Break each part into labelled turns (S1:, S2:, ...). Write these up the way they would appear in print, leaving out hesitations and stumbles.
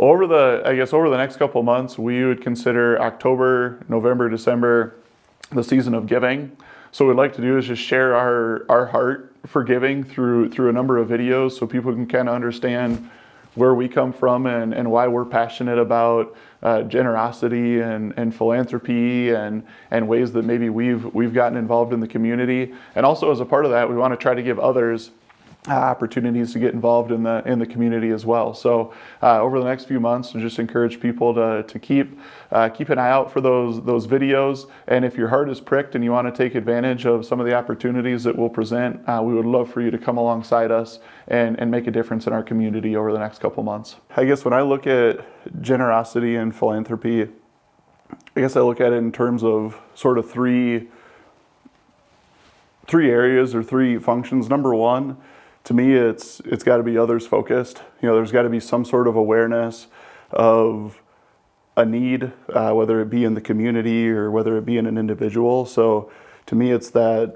S1: Well, over the next couple of months, we would consider October, November, December the season of giving. So what we'd like to do is just share our heart for giving through a number of videos so people can kind of understand where we come from and why we're passionate about generosity and philanthropy and ways that maybe we've gotten involved in the community. And also as a part of that, we want to try to give others opportunities to get involved in the community as well. So over the next few months, I just encourage people to keep an eye out for those videos. And if your heart is pricked and you want to take advantage of some of the opportunities that we'll present, we would love for you to come alongside us and make a difference in our community over the next couple months. I guess when I look at generosity and philanthropy, I guess I look at it in terms of sort of three areas or three functions. Number one, to me, it's got to be others focused. There's got to be some sort of awareness of a need, whether it be in the community or whether it be in an individual. So to me, it's that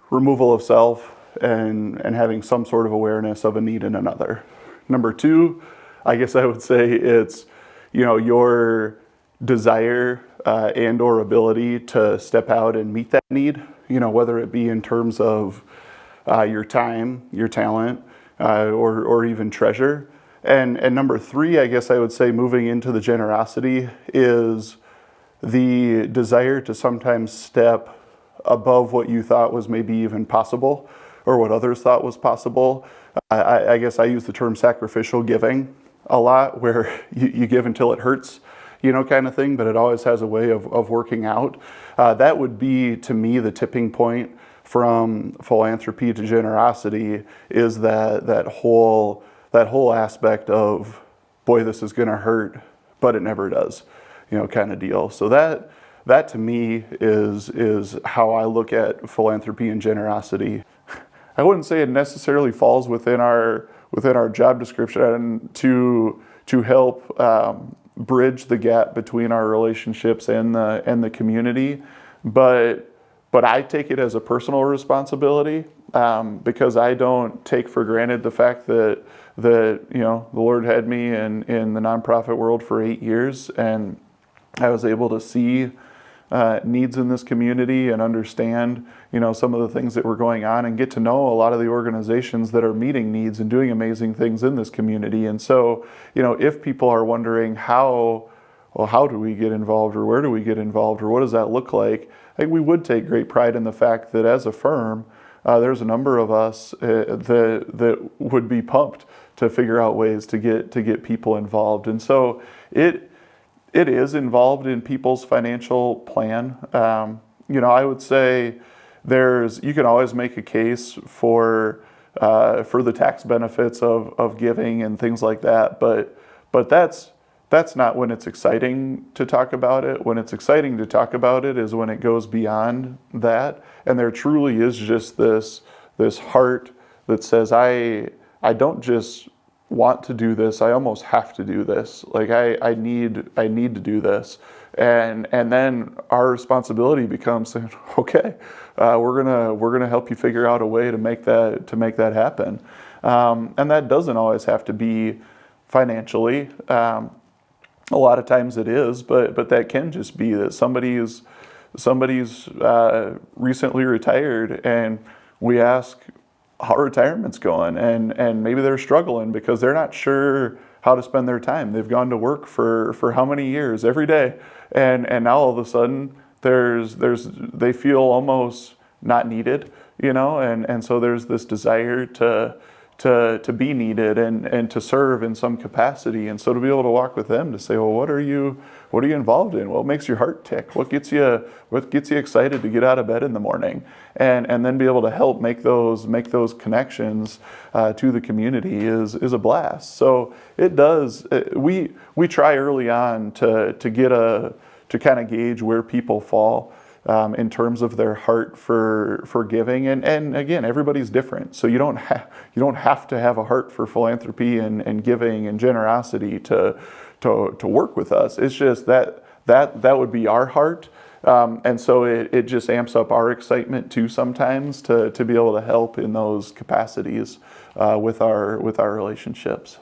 S1: removal of self and having some sort of awareness of a need in another. Number two, I guess I would say it's, your desire and or ability to step out and meet that need, whether it be in terms of your time, your talent, or even treasure. And number three, I guess I would say moving into the generosity is the desire to sometimes step above what you thought was maybe even possible or what others thought was possible. I guess I use the term sacrificial giving a lot, where you give until it hurts, kind of thing, but it always has a way of working out. That would be, to me, the tipping point from philanthropy to generosity, is that whole aspect of, boy, this is going to hurt, but it never does, kind of deal. So that to me is how I look at philanthropy and generosity. I wouldn't say it necessarily falls within our job description to help bridge the gap between our relationships and the community, but I take it as a personal responsibility because I don't take for granted the fact that the Lord had me in the nonprofit world for 8 years, and I was able to see needs in this community and understand some of the things that were going on and get to know a lot of the organizations that are meeting needs and doing amazing things in this community. And so if people are wondering how do we get involved, or where do we get involved, or what does that look like, I think we would take great pride in the fact that as a firm, there's a number of us that would be pumped to figure out ways to get people involved. And so it is involved in people's financial plan. I would say you can always make a case for the tax benefits of giving and things like that, but that's not when it's exciting to talk about it. When it's exciting to talk about it is when it goes beyond that, and there truly is just this heart that says, I don't just want to do this, I almost have to do this. Like I need to do this, and then our responsibility becomes saying, okay, we're gonna help you figure out a way to make that happen, and that doesn't always have to be financially. A lot of times it is, but that can just be that somebody's recently retired, and we ask how retirement's going, and maybe they're struggling because they're not sure how to spend their time. They've gone to work for how many years, every day, and now all of a sudden they feel almost not needed, and so there's this desire to be needed and to serve in some capacity. And so to be able to walk with them to say, well, what are you involved in? What makes your heart tick? What gets you excited to get out of bed in the morning? And then be able to help make those connections to the community is a blast. So it does. We try early on to kind of gauge where people fall in terms of their heart for giving, and again, everybody's different. So you don't have to have a heart for philanthropy and giving and generosity to work with us. It's just that would be our heart, and so it just amps up our excitement too sometimes to be able to help in those capacities with our relationships.